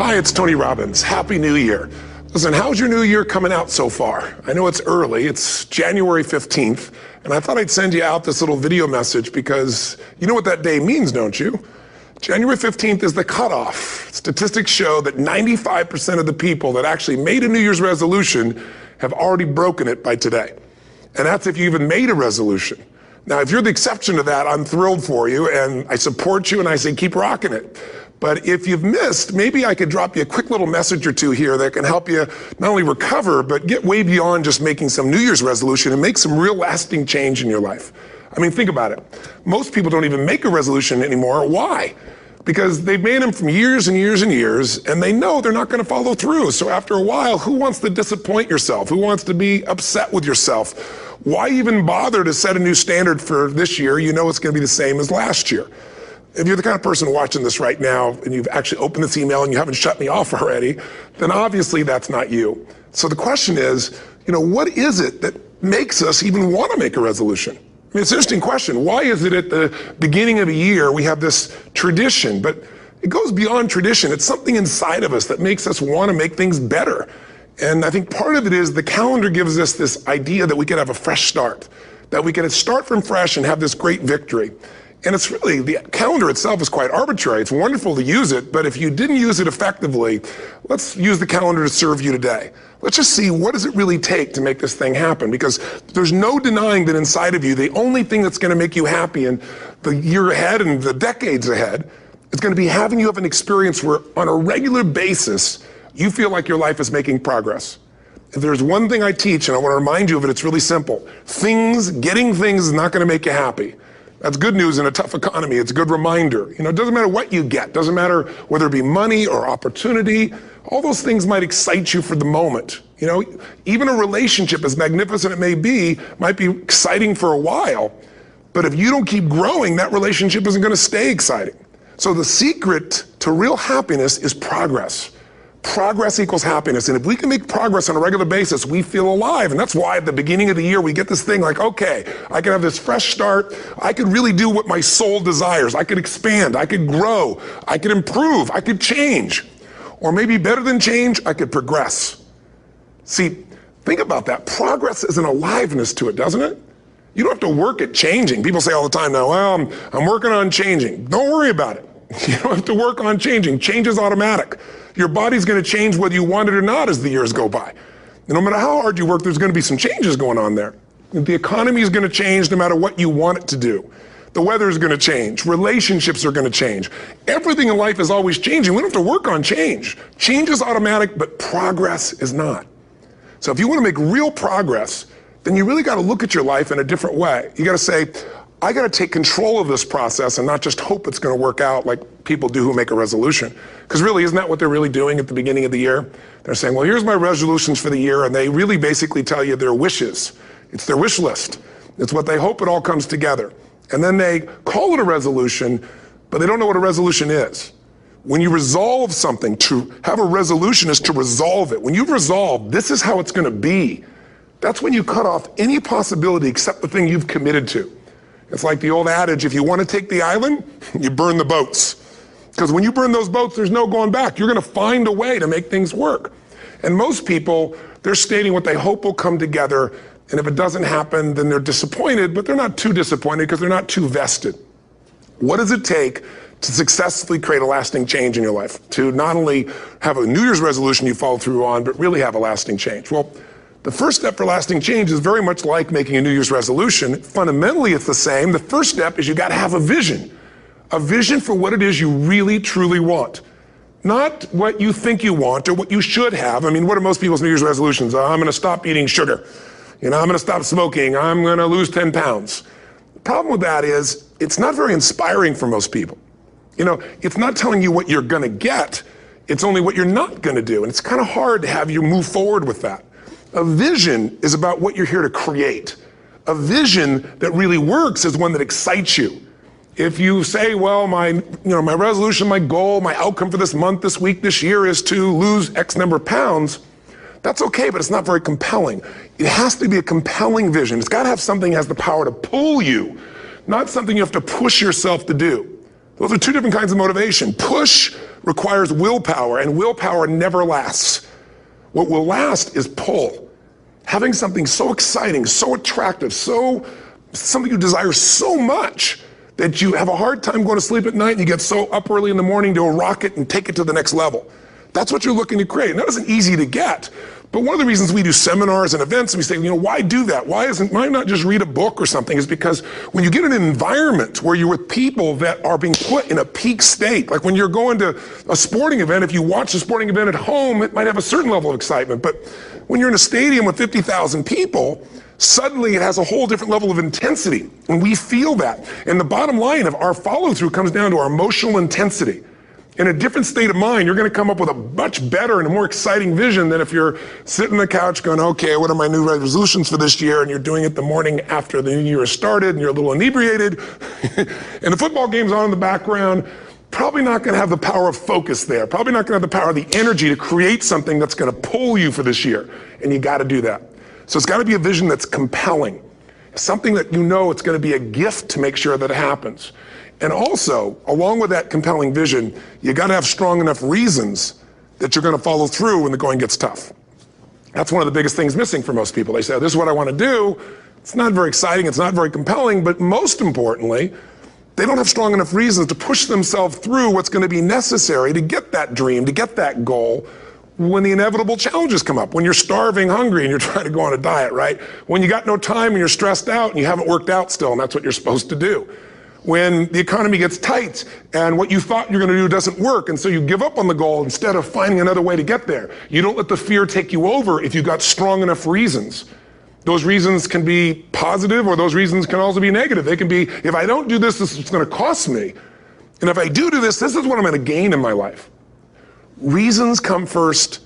Hi, it's Tony Robbins. Happy New Year. Listen, how's your new year coming out so far? I know it's early, it's January 15th, and I thought I'd send you out this little video message because you know what that day means, don't you? January 15th is the cutoff. Statistics show that 95% of the people that actually made a New Year's resolution have already broken it by today. And that's if you even made a resolution. Now, if you're the exception to that, I'm thrilled for you, and I support you, and I say keep rocking it. But if you've missed, maybe I could drop you a quick little message or two here that can help you not only recover, but get way beyond just making some New Year's resolution and make some real lasting change in your life. I mean, think about it. Most people don't even make a resolution anymore. Why? Because they've made them from years and years and years, and they know they're not going to follow through. So after a while, who wants to disappoint yourself? Who wants to be upset with yourself? Why even bother to set a new standard for this year? You know it's going to be the same as last year. If you're the kind of person watching this right now and you've actually opened this email and you haven't shut me off already, then obviously that's not you. So the question is, what is it that makes us even want to make a resolution? I mean, it's an interesting question. Why is it at the beginning of a year we have this tradition, but it goes beyond tradition. It's something inside of us that makes us want to make things better. And I think part of it is the calendar gives us this idea that we could have a fresh start, that we could start from fresh and have this great victory. And it's really, the calendar itself is quite arbitrary. It's wonderful to use it, but if you didn't use it effectively, let's use the calendar to serve you today. Let's just see, what does it really take to make this thing happen? Because there's no denying that inside of you, the only thing that's going to make you happy in the year ahead and the decades ahead is going to be having you have an experience where on a regular basis, you feel like your life is making progress. If there's one thing I teach, and I want to remind you of it, it's really simple. Getting things is not going to make you happy. That's good news in a tough economy. It's a good reminder. It doesn't matter what you get. Doesn't matter whether it be money or opportunity. All those things might excite you for the moment. Even a relationship, as magnificent it may be, might be exciting for a while. But if you don't keep growing, that relationship isn't going to stay exciting. So the secret to real happiness is progress. Progress equals happiness. And if we can make progress on a regular basis, we feel alive. And that's why at the beginning of the year, we get this thing like, okay, I can have this fresh start. I could really do what my soul desires. I could expand. I could grow. I could improve. I could change. Or maybe better than change, I could progress. See, think about that. Progress is an aliveness to it, doesn't it? You don't have to work at changing. People say all the time now, well, I'm working on changing. Don't worry about it. You don't have to work on changing. Change is automatic. Your body's going to change whether you want it or not as the years go by. And no matter how hard you work, there's going to be some changes going on there. The economy is going to change no matter what you want it to do. The weather is going to change. Relationships are going to change. Everything in life is always changing. We don't have to work on change. Change is automatic, but progress is not. So if you want to make real progress, then you really got to look at your life in a different way. You got to say, I got to take control of this process and not just hope it's going to work out like people do who make a resolution. Because really, isn't that what they're really doing at the beginning of the year? They're saying, well, here's my resolutions for the year, and they really basically tell you their wishes. It's their wish list. It's what they hope it all comes together. And then they call it a resolution, but they don't know what a resolution is. When you resolve something, to have a resolution is to resolve it. When you've resolved, this is how it's going to be. That's when you cut off any possibility except the thing you've committed to. It's like the old adage, if you want to take the island, you burn the boats. Because when you burn those boats, there's no going back. You're going to find a way to make things work. And most people, they're stating what they hope will come together. And if it doesn't happen, then they're disappointed, but they're not too disappointed because they're not too vested. What does it take to successfully create a lasting change in your life? To not only have a New Year's resolution you follow through on, but really have a lasting change? Well, the first step for lasting change is very much like making a New Year's resolution. Fundamentally, it's the same. The first step is you got to have a vision for what it is you really, truly want. Not what you think you want or what you should have. I mean, what are most people's New Year's resolutions? I'm going to stop eating sugar. I'm going to stop smoking. I'm going to lose 10 pounds. The problem with that is it's not very inspiring for most people. It's not telling you what you're going to get. It's only what you're not going to do. And it's kind of hard to have you move forward with that. A vision is about what you're here to create. A vision that really works is one that excites you. If you say, well, my resolution, my goal, my outcome for this month, this week, this year is to lose X number of pounds, that's okay, but it's not very compelling. It has to be a compelling vision. It's got to have something that has the power to pull you, not something you have to push yourself to do. Those are two different kinds of motivation. Push requires willpower, and willpower never lasts. What will last is pull. Having something so exciting, so attractive, something you desire so much that you have a hard time going to sleep at night and you get so up early in the morning to rock it and take it to the next level. That's what you're looking to create. And that isn't easy to get. But one of the reasons we do seminars and events, and we say, why do that? Why not just read a book or something? Is because when you get in an environment where you're with people that are being put in a peak state, like when you're going to a sporting event, if you watch a sporting event at home, it might have a certain level of excitement. But when you're in a stadium with 50,000 people, suddenly it has a whole different level of intensity. And we feel that. And the bottom line of our follow-through comes down to our emotional intensity. In a different state of mind, you're going to come up with a much better and a more exciting vision than if you're sitting on the couch going, okay, what are my new resolutions for this year? And you're doing it the morning after the new year has started and you're a little inebriated and the football game's on in the background. Probably not going to have the power of focus there. Probably not going to have the power of the energy to create something that's going to pull you for this year. And you got to do that. So it's got to be a vision that's compelling. Something that it's going to be a gift to make sure that it happens. And also, along with that compelling vision, you got to have strong enough reasons that you're going to follow through when the going gets tough. That's one of the biggest things missing for most people. They say, this is what I want to do. It's not very exciting. It's not very compelling. But most importantly, they don't have strong enough reasons to push themselves through what's going to be necessary to get that dream, to get that goal when the inevitable challenges come up. When you're starving, hungry, and you're trying to go on a diet, right? When you got no time and you're stressed out and you haven't worked out still, and that's what you're supposed to do. When the economy gets tight and what you thought you're going to do doesn't work, and so you give up on the goal instead of finding another way to get there. You don't let the fear take you over if you've got strong enough reasons. Those reasons can be positive, or those reasons can also be negative. They can be, if I don't do this, this is going to cost me. And if I do this, this is what I'm going to gain in my life. Reasons come first,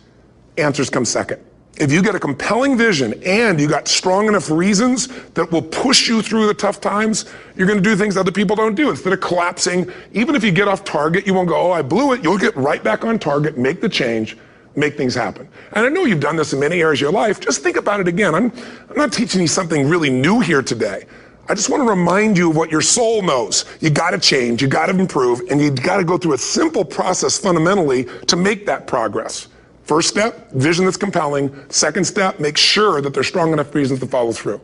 answers come second. If you get a compelling vision and you got strong enough reasons that will push you through the tough times, you're going to do things other people don't do. Instead of collapsing, even if you get off target, you won't go, oh, I blew it. You'll get right back on target, make the change, make things happen. And I know you've done this in many areas of your life. Just think about it again. I'm not teaching you something really new here today. I just want to remind you of what your soul knows. You got to change, you got to improve, and you got to go through a simple process fundamentally to make that progress. First step, vision that's compelling. Second step, make sure that there's strong enough reasons to follow through.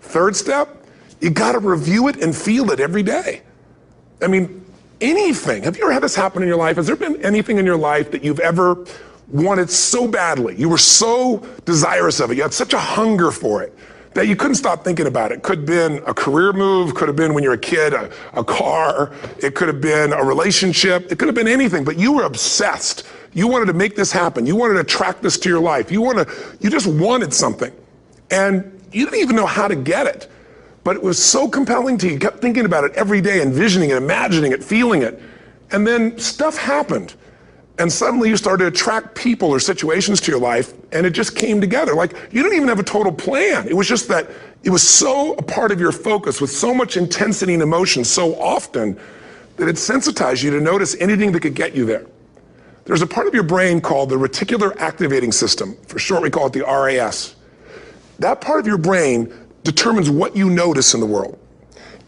Third step, you got to review it and feel it every day. I mean, anything. Have you ever had this happen in your life? Has there been anything in your life that you've ever wanted so badly? You were so desirous of it. You had such a hunger for it that you couldn't stop thinking about it. Could have been a career move, could have been when you were a kid, a car, it could have been a relationship, it could have been anything, but you were obsessed. You wanted to make this happen. You wanted to attract this to your life. You just wanted something. And you didn't even know how to get it. But it was so compelling to you. You kept thinking about it every day, envisioning it, imagining it, feeling it. And then stuff happened. And suddenly you started to attract people or situations to your life, and it just came together. Like, you didn't even have a total plan. It was just that it was so a part of your focus with so much intensity and emotion so often that it sensitized you to notice anything that could get you there. There's a part of your brain called the reticular activating system. For short, we call it the RAS. That part of your brain determines what you notice in the world.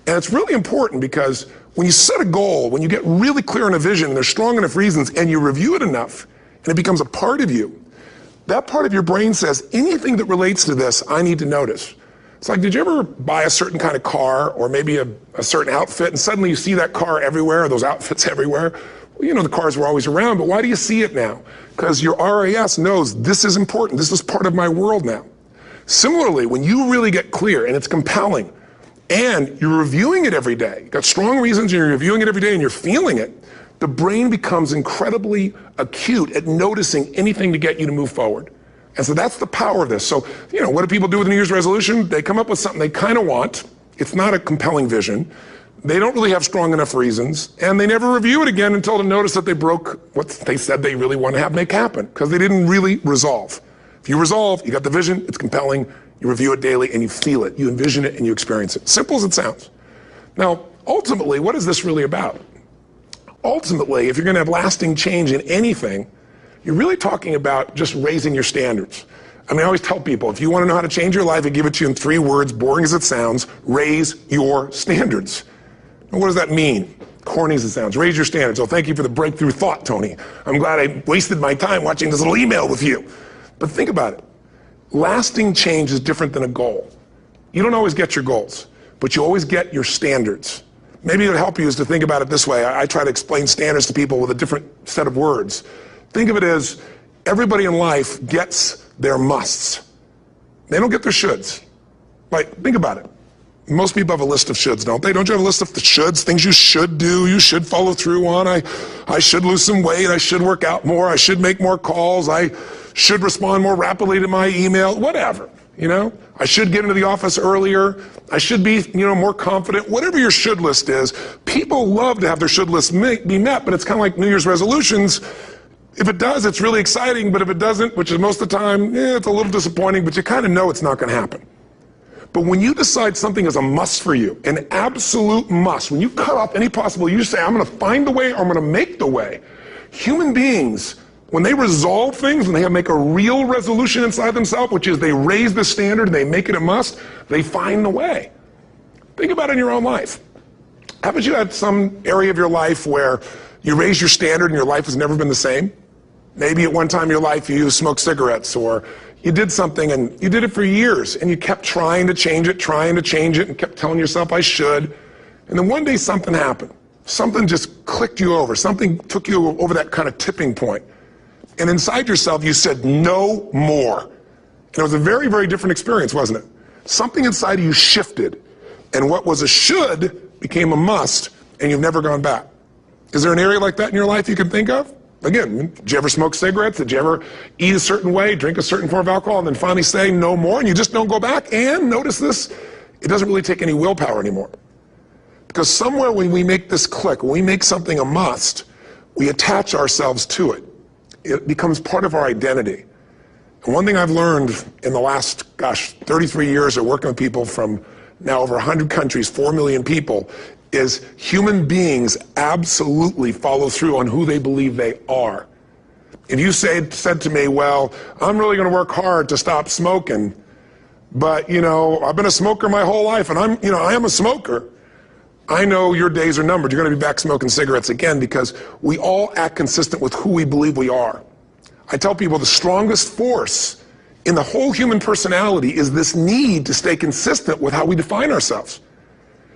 And it's really important because when you set a goal, when you get really clear on a vision and there's strong enough reasons and you review it enough and it becomes a part of you, that part of your brain says, anything that relates to this, I need to notice. It's like, did you ever buy a certain kind of car or maybe a certain outfit and suddenly you see that car everywhere or those outfits everywhere? Well, you know, the cars were always around, but why do you see it now? Because your RAS knows this is important. This is part of my world now. Similarly, when you really get clear and it's compelling and you're reviewing it every day, you've got strong reasons and you're reviewing it every day and you're feeling it, the brain becomes incredibly acute at noticing anything to get you to move forward. And so that's the power of this. So, you know, what do people do with a New Year's resolution? They come up with something they kind of want. It's not a compelling vision. They don't really have strong enough reasons, and they never review it again until they notice that they broke what they said they really want to have make happen, because they didn't really resolve. If you resolve, you got the vision, it's compelling, you review it daily, and you feel it, you envision it, and you experience it. Simple as it sounds. Now, ultimately, what is this really about? Ultimately, if you're going to have lasting change in anything, you're really talking about just raising your standards. I mean, I always tell people, if you want to know how to change your life, I give it to you in 3 words, boring as it sounds: raise your standards. What does that mean? corny as it sounds. Raise your standards. Oh, thank you for the breakthrough thought, Tony. I'm glad I wasted my time watching this little email with you. But think about it. Lasting change is different than a goal. You don't always get your goals, but you always get your standards. Maybe it'll help you is to think about it this way. I try to explain standards to people with a different set of words. Think of it as everybody in life gets their musts. They don't get their shoulds. Like, think about it. Most people have a list of shoulds, don't they? Don't you have a list of the shoulds, things you should do, you should follow through on? I should lose some weight, I should work out more, I should make more calls, I should respond more rapidly to my email, whatever, you know? I should get into the office earlier, I should be, more confident, whatever your should list is. People love to have their should list be met, but it's kind of like New Year's resolutions. If it does, it's really exciting, but if it doesn't, which is most of the time, it's a little disappointing, but you kind of know it's not going to happen. But when you decide something is a must for you, an absolute must, when you cut off any possible, you say, I'm going to find the way, or I'm going to make the way. Human beings, when they resolve things, when they make a real resolution inside themselves, which is they raise the standard and they make it a must, they find the way. Think about it in your own life. Haven't you had some area of your life where you raise your standard and your life has never been the same? Maybe at one time in your life you smoked cigarettes, or you did something and you did it for years and you kept trying to change it, and kept telling yourself, I should. And then one day something happened. Something just clicked you over. Something took you over that kind of tipping point. And inside yourself you said, no more. And it was a very, very different experience, wasn't it? Something inside of you shifted. And what was a should became a must, and you've never gone back. Is there an area like that in your life you can think of? Again, did you ever smoke cigarettes? Did you ever eat a certain way, drink a certain form of alcohol, and then finally say no more, and you just don't go back? And notice this, it doesn't really take any willpower anymore. Because somewhere when we make this click, when we make something a must, we attach ourselves to it. It becomes part of our identity. And one thing I've learned in the last, 33 years of working with people from now over 100 countries, 4 million people, is human beings absolutely follow through on who they believe they are. If you said to me, well, I'm really going to work hard to stop smoking, but I've been a smoker my whole life, and I am a smoker, I know your days are numbered. You're going to be back smoking cigarettes again, because we all act consistent with who we believe we are. I tell people the strongest force in the whole human personality is this need to stay consistent with how we define ourselves.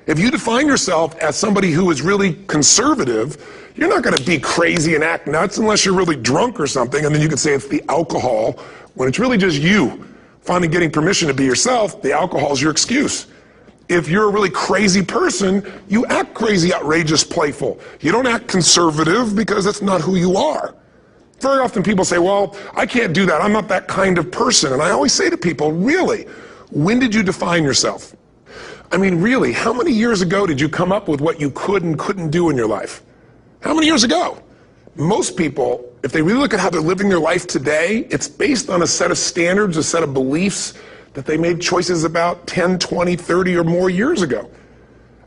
If you define yourself as somebody who is really conservative, you're not going to be crazy and act nuts unless you're really drunk or something, and then you can say it's the alcohol, when it's really just you finally getting permission to be yourself. The alcohol is your excuse. If you're a really crazy person, you act crazy, outrageous, playful. You don't act conservative because that's not who you are. Very often people say, well, I can't do that. I'm not that kind of person. And I always say to people, really, when did you define yourself? I mean, really, how many years ago did you come up with what you could and couldn't do in your life? How many years ago? Most people, if they really look at how they're living their life today, it's based on a set of standards, a set of beliefs that they made choices about 10, 20, 30 or more years ago.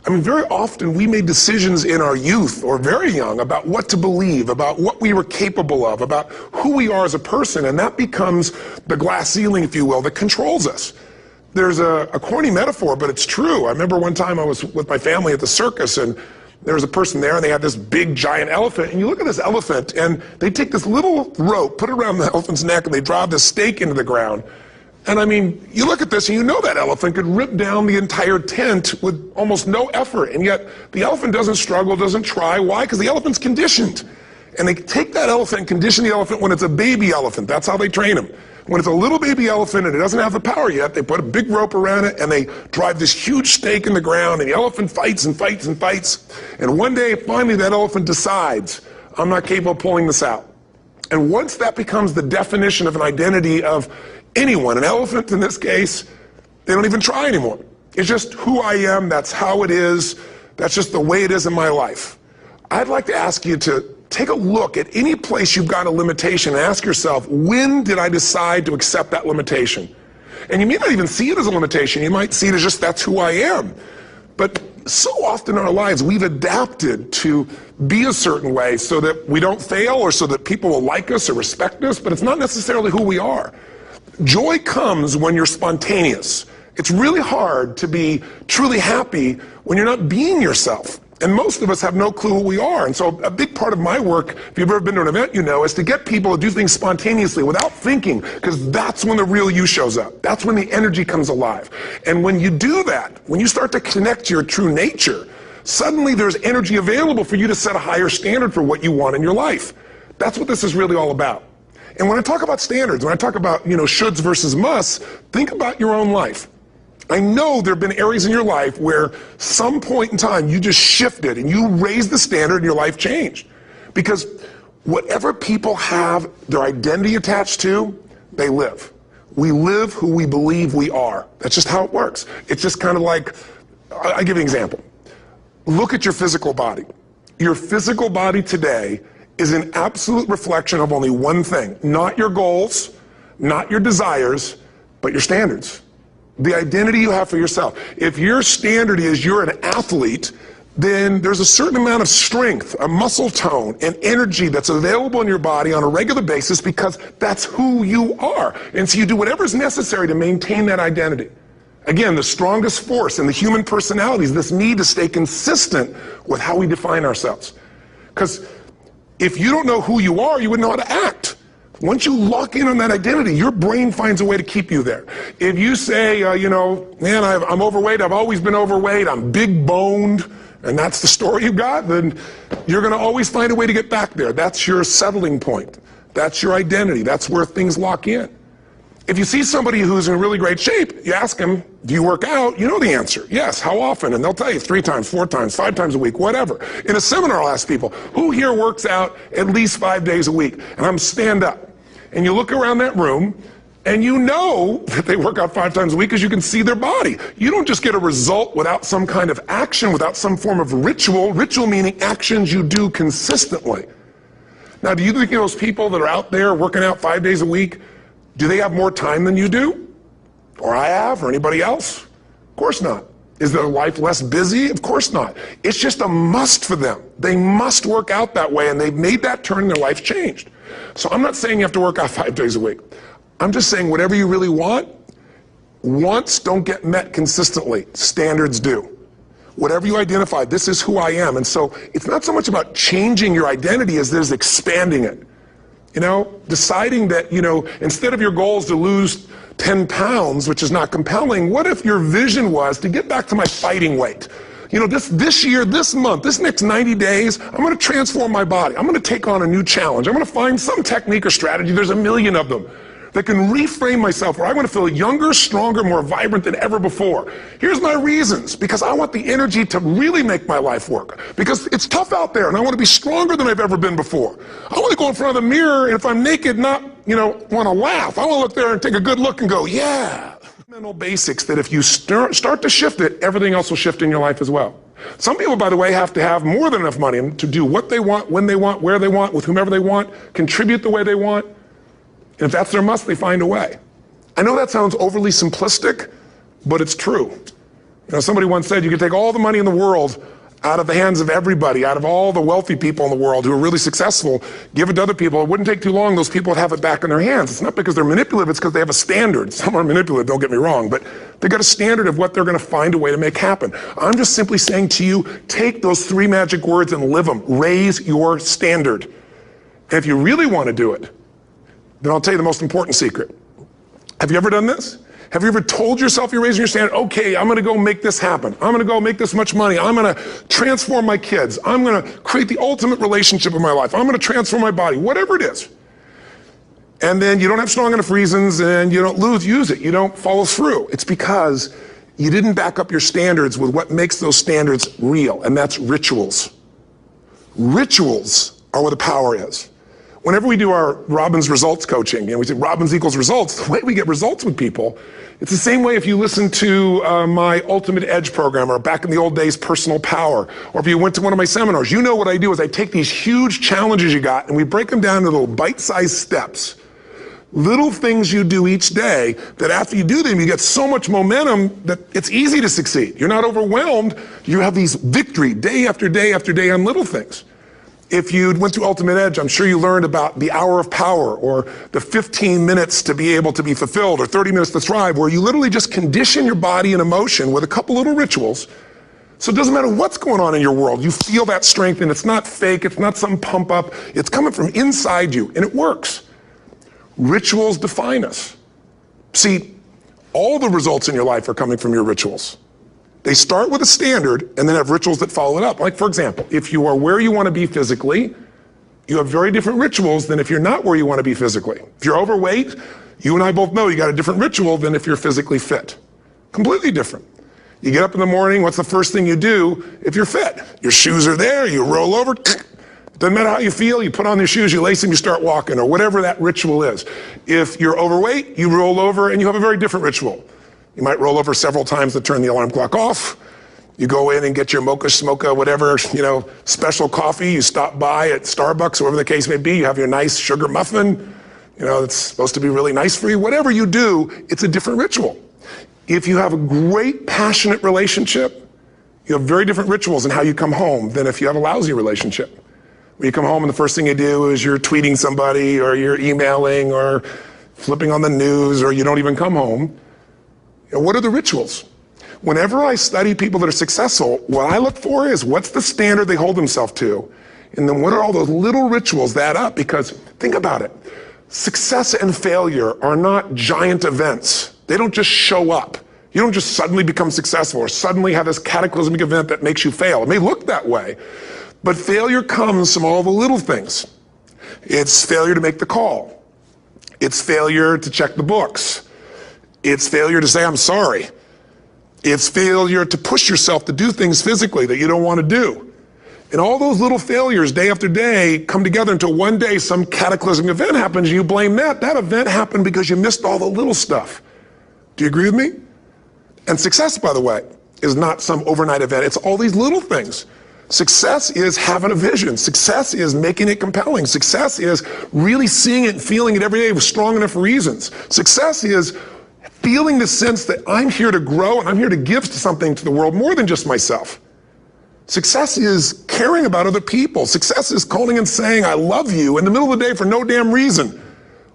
I mean, very often we made decisions in our youth or very young about what to believe, about what we were capable of, about who we are as a person, and that becomes the glass ceiling, if you will, that controls us. There's a corny metaphor, but it's true. I remember one time I was with my family at the circus, and there was a person there, and they had this big, giant elephant. And you look at this elephant, and they take this little rope, put it around the elephant's neck, and they drive this stake into the ground. And I mean, you look at this, and you know that elephant could rip down the entire tent with almost no effort. And yet, the elephant doesn't struggle, doesn't try. Why? Because the elephant's conditioned. And they take that elephant and condition the elephant when it's a baby elephant. That's how they train him. When it's a little baby elephant and it doesn't have the power yet, they put a big rope around it and they drive this huge stake in the ground, and the elephant fights and fights and fights. And one day, finally, that elephant decides, I'm not capable of pulling this out. And once that becomes the definition of an identity of anyone, an elephant in this case, they don't even try anymore. It's just who I am, that's how it is, that's just the way it is in my life. I'd like to ask you to take a look at any place you've got a limitation and ask yourself, when did I decide to accept that limitation? And you may not even see it as a limitation. You might see it as just, that's who I am. But so often in our lives, we've adapted to be a certain way so that we don't fail or so that people will like us or respect us, but it's not necessarily who we are. Joy comes when you're spontaneous. It's really hard to be truly happy when you're not being yourself. And most of us have no clue who we are. And so a big part of my work, if you've ever been to an event, you know, is to get people to do things spontaneously without thinking, because that's when the real you shows up. That's when the energy comes alive. And when you do that, when you start to connect to your true nature, suddenly there's energy available for you to set a higher standard for what you want in your life. That's what this is really all about. And when I talk about standards, when I talk about, you know, shoulds versus musts, think about your own life. I know there have been areas in your life where some point in time you just shifted and you raised the standard and your life changed. Because whatever people have their identity attached to, they live. We live who we believe we are. That's just how it works. It's just kind of like, I'll give you an example. Look at your physical body. Your physical body today is an absolute reflection of only one thing. Not your goals, not your desires, but your standards. The identity you have for yourself. If your standard is you're an athlete, then there's a certain amount of strength, a muscle tone, and energy that's available in your body on a regular basis because that's who you are. And so you do whatever's necessary to maintain that identity. Again, the strongest force in the human personality is this need to stay consistent with how we define ourselves. Because if you don't know who you are, you wouldn't know how to act. Once you lock in on that identity, your brain finds a way to keep you there. If you say, you know, man, I'm overweight, I've always been overweight, I'm big boned, and that's the story you got, then you're going to always find a way to get back there. That's your settling point. That's your identity. That's where things lock in. If you see somebody who's in really great shape, you ask them, do you work out? You know the answer. Yes. How often? And they'll tell you 3 times, 4 times, 5 times a week, whatever. In a seminar, I'll ask people, who here works out at least 5 days a week? And I'm stand up. And you look around that room, and you know that they work out 5 times a week because you can see their body. You don't just get a result without some kind of action, without some form of ritual. Ritual meaning actions you do consistently. Now, do you think those people that are out there working out 5 days a week, do they have more time than you do? Or I have, or anybody else? Of course not. Is their life less busy? Of course not. It's just a must for them. They must work out that way, and they've made that turn and their life changed. So I'm not saying you have to work out 5 days a week. I'm just saying whatever you really want, wants don't get met consistently. Standards do. Whatever you identify, this is who I am. And so it's not so much about changing your identity as there's expanding it. You know, deciding that, you know, instead of your goals to lose 10 pounds, which is not compelling, what if your vision was to get back to my fighting weight? You know, this year, this month, this next 90 days, I'm going to transform my body. I'm going to take on a new challenge. I'm going to find some technique or strategy, there's a million of them, that can reframe myself where I want to feel younger, stronger, more vibrant than ever before. Here's my reasons. Because I want the energy to really make my life work. Because it's tough out there, and I want to be stronger than I've ever been before. I want to go in front of the mirror, and if I'm naked, not, you know, want to laugh. I want to look there and take a good look and go, yeah. Mental basics that if you start to shift it, everything else will shift in your life as well. Some people, by the way, have to have more than enough money to do what they want, when they want, where they want, with whomever they want, contribute the way they want. And if that's their must, they find a way. I know that sounds overly simplistic, but it's true. You know, somebody once said you could take all the money in the world out of the hands of everybody, out of all the wealthy people in the world who are really successful, give it to other people. It wouldn't take too long, those people would have it back in their hands. It's not because they're manipulative, it's because they have a standard. Some are manipulative, don't get me wrong, but they've got a standard of what they're going to find a way to make happen. I'm just simply saying to you, take those 3 magic words and live them. Raise your standard. And if you really want to do it, then I'll tell you the most important secret. Have you ever done this? Have you ever told yourself you're raising your standard? Okay, I'm going to go make this happen. I'm going to go make this much money. I'm going to transform my kids. I'm going to create the ultimate relationship in my life. I'm going to transform my body, whatever it is. And then you don't have strong enough reasons and you don't use it. You don't follow through. It's because you didn't back up your standards with what makes those standards real, and that's rituals. Rituals are where the power is. Whenever we do our Robbins results coaching, you know, we say Robbins equals results, the way we get results with people, it's the same way if you listen to my Ultimate Edge program, or back in the old days, Personal Power, or if you went to one of my seminars. You know what I do is I take these huge challenges you got and we break them down into little bite-sized steps. Little things you do each day that after you do them, you get so much momentum that it's easy to succeed. You're not overwhelmed. You have these victory day after day after day on little things. If you went through Ultimate Edge, I'm sure you learned about the hour of power, or the 15 minutes to be able to be fulfilled, or 30 minutes to thrive, where you literally just condition your body and emotion with a couple little rituals So it doesn't matter what's going on in your world, you feel that strength, and it's not fake, it's not some pump up, it's coming from inside you, and it works. Rituals define us. See, all the results in your life are coming from your rituals. They start with a standard and then have rituals that follow it up. Like, for example, if you are where you want to be physically, you have very different rituals than if you're not where you want to be physically. If you're overweight, you and I both know you got a different ritual than if you're physically fit. Completely different. You get up in the morning, what's the first thing you do if you're fit? Your shoes are there, you roll over, doesn't matter how you feel, you put on your shoes, you lace them, you start walking, or whatever that ritual is. If you're overweight, you roll over and you have a very different ritual. You might roll over several times to turn the alarm clock off. You go in and get your mocha, smocha, whatever, special coffee. You stop by at Starbucks, or whatever the case may be. You have your nice sugar muffin. It's supposed to be really nice for you. Whatever you do, it's a different ritual. If you have a great, passionate relationship, you have very different rituals in how you come home than if you have a lousy relationship. When you come home and the first thing you do is you're tweeting somebody, or you're emailing, or flipping on the news, or you don't even come home. What are the rituals? Whenever I study people that are successful, what I look for is what's the standard they hold themselves to, and then what are all those little rituals that add up? Because think about it. Success and failure are not giant events. They don't just show up. You don't just suddenly become successful or suddenly have this cataclysmic event that makes you fail. It may look that way, but failure comes from all the little things. It's failure to make the call. It's failure to check the books. It's failure to say, I'm sorry. It's failure to push yourself to do things physically that you don't want to do. And all those little failures day after day come together until one day some cataclysmic event happens and you blame that. That event happened because you missed all the little stuff. Do you agree with me? And success, by the way, is not some overnight event. It's all these little things. Success is having a vision. Success is making it compelling. Success is really seeing it and feeling it every day with strong enough reasons. Success is feeling the sense that I'm here to grow and I'm here to give something to the world more than just myself. Success is caring about other people. Success is calling and saying, I love you in the middle of the day for no damn reason.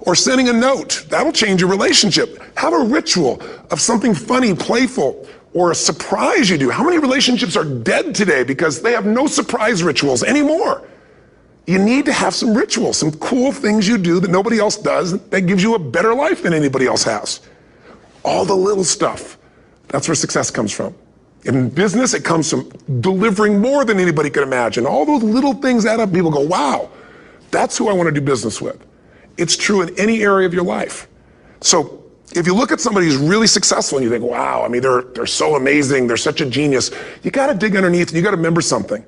Or sending a note. That'll change your relationship. Have a ritual of something funny, playful, or a surprise you do. How many relationships are dead today because they have no surprise rituals anymore? You need to have some rituals, some cool things you do that nobody else does that gives you a better life than anybody else has. All the little stuff. That's where success comes from. In business, it comes from delivering more than anybody could imagine. All those little things add up. People go, wow, that's who I want to do business with. It's true in any area of your life. So if you look at somebody who's really successful and you think, wow, they're so amazing, they're such a genius, you got to dig underneath and you got to remember something.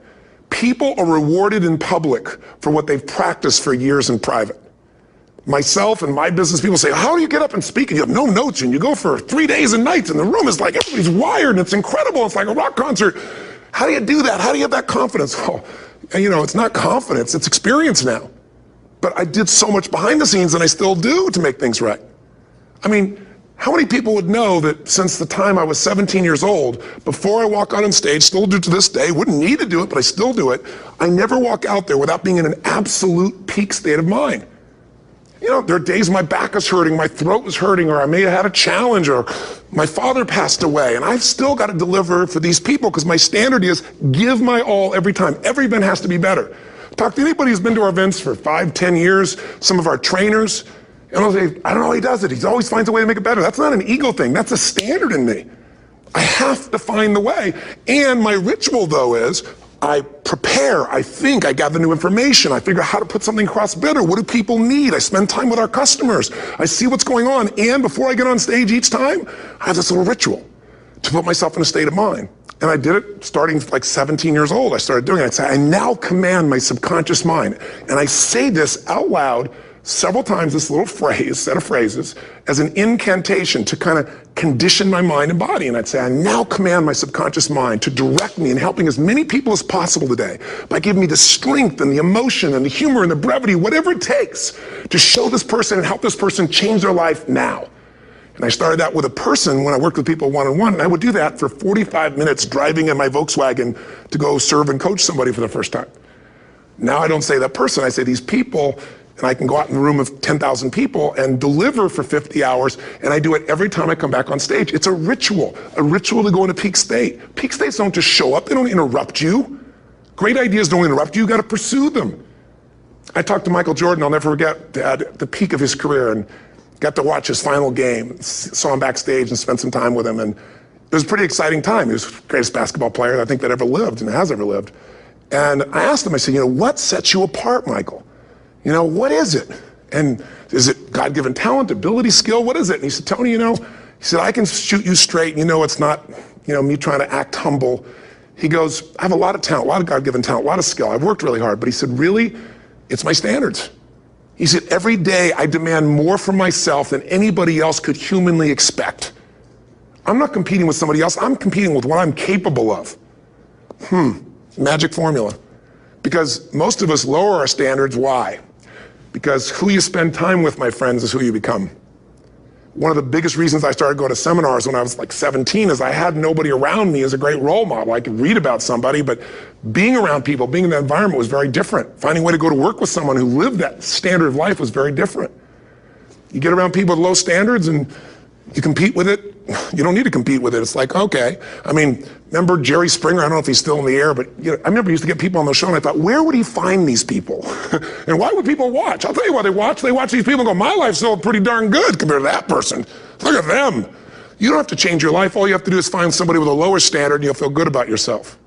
People are rewarded in public for what they've practiced for years in private. Myself and my business people say, how do you get up and speak? And you have no notes and you go for 3 days and nights and the room is like, everybody's wired and it's incredible. It's like a rock concert. How do you do that? How do you have that confidence? Oh, it's not confidence, it's experience now. But I did so much behind the scenes and I still do to make things right. How many people would know that since the time I was 17 years old, before I walk out on stage, still do to this day, wouldn't need to do it, but I still do it, I never walk out there without being in an absolute peak state of mind. There are days my back is hurting, my throat was hurting, or I may have had a challenge, or my father passed away, and I've still got to deliver for these people because my standard is give my all every time. Every event has to be better. Talk to anybody who's been to our events for 5, 10 years, some of our trainers, and I'll say, I don't know how he does it. He always finds a way to make it better. That's not an ego thing. That's a standard in me. I have to find the way. And my ritual, though, is I prepare, I think, I gather new information, I figure out how to put something across better. What do people need? I spend time with our customers. I see what's going on. And before I get on stage each time, I have this little ritual to put myself in a state of mind. And I did it starting like 17 years old. I started doing it. I'd say, I now command my subconscious mind. And I say this out loud several times, this little phrase, set of phrases, as an incantation to kind of condition my mind and body. And I'd say, I now command my subconscious mind to direct me in helping as many people as possible today by giving me the strength and the emotion and the humor and the brevity, whatever it takes to show this person and help this person change their life now. And I started that with a person when I worked with people one-on-one, and I would do that for 45 minutes driving in my Volkswagen to go serve and coach somebody for the first time. Now I don't say that person, I say these people And I can go out in a room of 10,000 people and deliver for 50 hours, and I do it every time I come back on stage. It's a ritual to go into peak state. Peak states don't just show up, they don't interrupt you. Great ideas don't interrupt you, you gotta pursue them. I talked to Michael Jordan, I'll never forget, at the peak of his career, and got to watch his final game. Saw him backstage and spent some time with him, and it was a pretty exciting time. He was the greatest basketball player I think that ever lived and has ever lived. And I asked him, I said, what sets you apart, Michael? What is it? And is it God-given talent, ability, skill? What is it? And he said, Tony, he said, I can shoot you straight. It's not, me trying to act humble. He goes, I have a lot of talent, a lot of God-given talent, a lot of skill. I've worked really hard. But he said, really, it's my standards. He said, every day I demand more from myself than anybody else could humanly expect. I'm not competing with somebody else. I'm competing with what I'm capable of. Magic formula. Because most of us lower our standards. Why? Because who you spend time with, my friends, is who you become. One of the biggest reasons I started going to seminars when I was like 17 is I had nobody around me as a great role model. I could read about somebody, but being around people, being in that environment was very different. Finding a way to go to work with someone who lived that standard of life was very different. You get around people with low standards and you compete with it. You don't need to compete with it. It's like, okay. Remember Jerry Springer? I don't know if he's still in the air, but I remember he used to get people on the show and I thought, where would he find these people? And why would people watch? I'll tell you why they watch. They watch these people and go, my life's still pretty darn good compared to that person. Look at them. You don't have to change your life. All you have to do is find somebody with a lower standard and you'll feel good about yourself.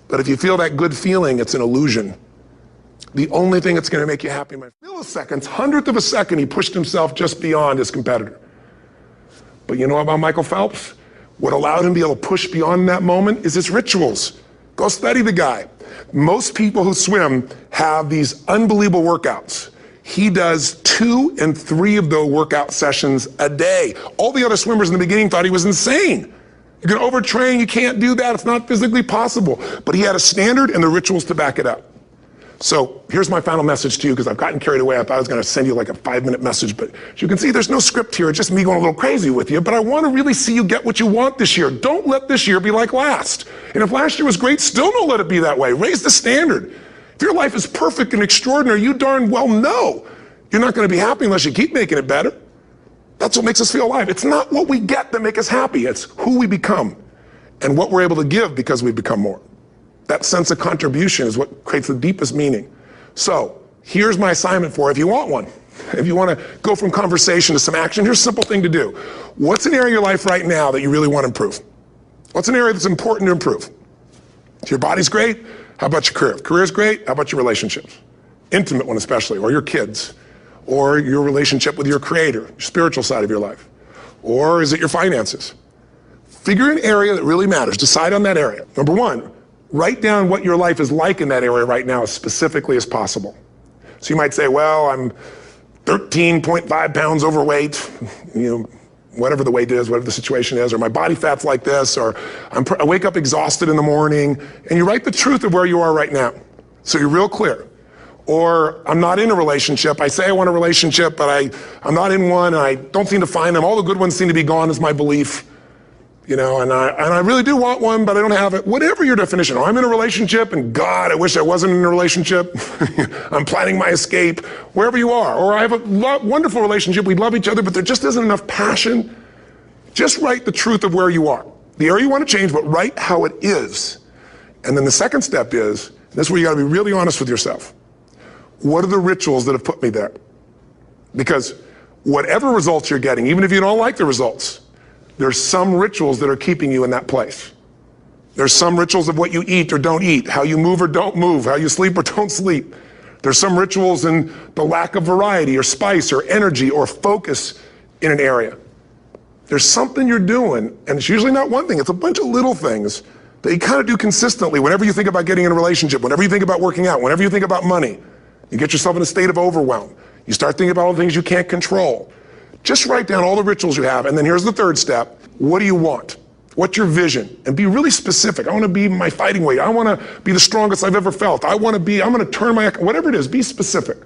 But if you feel that good feeling, it's an illusion. The only thing that's going to make you happy, my milliseconds, hundredth of a second, he pushed himself just beyond his competitor. But you know about Michael Phelps? What allowed him to be able to push beyond that moment is his rituals. Go study the guy. Most people who swim have these unbelievable workouts. He does 2 and 3 of those workout sessions a day. All the other swimmers in the beginning thought he was insane. You can overtrain, you can't do that, it's not physically possible. But he had a standard and the rituals to back it up. So here's my final message to you, because I've gotten carried away. I thought I was going to send you like a 5-minute message, but as you can see, there's no script here. It's just me going a little crazy with you, but I want to really see you get what you want this year. Don't let this year be like last. And if last year was great, still don't let it be that way. Raise the standard. If your life is perfect and extraordinary, you darn well know you're not going to be happy unless you keep making it better. That's what makes us feel alive. It's not what we get that make us happy. It's who we become and what we're able to give because we become more. That sense of contribution is what creates the deepest meaning. So here's my assignment for you if you want one. If you want to go from conversation to some action, here's a simple thing to do. What's an area of your life right now that you really want to improve? What's an area that's important to improve? If your body's great, how about your career? If career's great, how about your relationships? Intimate one especially, or your kids, or your relationship with your creator, your spiritual side of your life. Or is it your finances? Figure an area that really matters. Decide on that area. Number 1, write down what your life is like in that area right now as specifically as possible. So you might say, well, I'm 13.5 pounds overweight, whatever the weight is, whatever the situation is, or my body fat's like this, or I wake up exhausted in the morning, and you write the truth of where you are right now. So you're real clear. Or I'm not in a relationship. I say I want a relationship, but I'm not in one, and I don't seem to find them. All the good ones seem to be gone is my belief. And I really do want one, but I don't have it. Whatever your definition. Or I'm in a relationship, and God, I wish I wasn't in a relationship. I'm planning my escape. Wherever you are. Or I have a wonderful relationship. We love each other, but there just isn't enough passion. Just write the truth of where you are. The area you want to change, but write how it is. And then the second step is, this is where you got to be really honest with yourself. What are the rituals that have put me there? Because whatever results you're getting, even if you don't like the results, there's some rituals that are keeping you in that place. There's some rituals of what you eat or don't eat, how you move or don't move, how you sleep or don't sleep. There's some rituals in the lack of variety or spice or energy or focus in an area. There's something you're doing, and it's usually not one thing, it's a bunch of little things that you kind of do consistently whenever you think about getting in a relationship, whenever you think about working out, whenever you think about money. You get yourself in a state of overwhelm. You start thinking about all the things you can't control. Just write down all the rituals you have, and then here's the third step. What do you want? What's your vision? And be really specific. I want to be my fighting weight. I want to be the strongest I've ever felt. I'm going to turn whatever it is, be specific.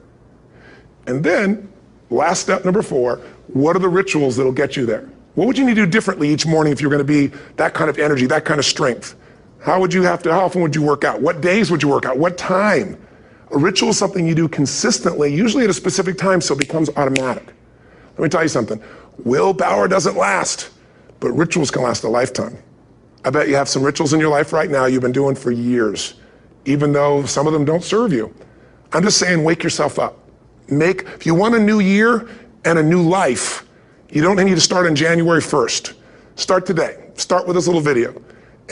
And then, last step, number 4, what are the rituals that'll get you there? What would you need to do differently each morning if you're going to be that kind of energy, that kind of strength? How often would you work out? What days would you work out? What time? A ritual is something you do consistently, usually at a specific time, so it becomes automatic. Let me tell you something. Willpower doesn't last, but rituals can last a lifetime. I bet you have some rituals in your life right now you've been doing for years, even though some of them don't serve you. I'm just saying, wake yourself up. If you want a new year and a new life, you don't need to start on January 1st. Start today. Start with this little video.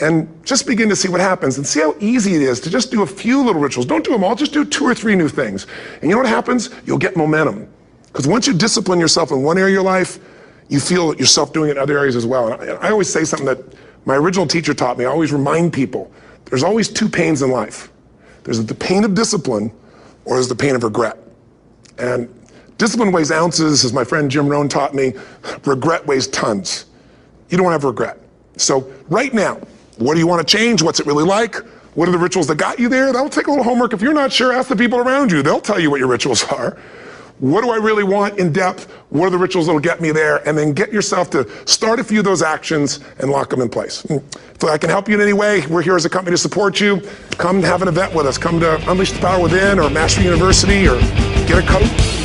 And just begin to see what happens and see how easy it is to just do a few little rituals. Don't do them all, just do 2 or 3 new things. And you know what happens? You'll get momentum. Because once you discipline yourself in one area of your life, you feel yourself doing it in other areas as well. And I always say something that my original teacher taught me. I always remind people, there's always 2 pains in life. There's the pain of discipline, or there's the pain of regret. And discipline weighs ounces, as my friend Jim Rohn taught me. Regret weighs tons. You don't want to have regret. So right now, what do you want to change? What's it really like? What are the rituals that got you there? That'll take a little homework. If you're not sure, ask the people around you. They'll tell you what your rituals are. What do I really want in depth? What are the rituals that'll get me there? And then get yourself to start a few of those actions and lock them in place. If I can help you in any way, we're here as a company to support you. Come have an event with us. Come to Unleash the Power Within or Master University or get a coach.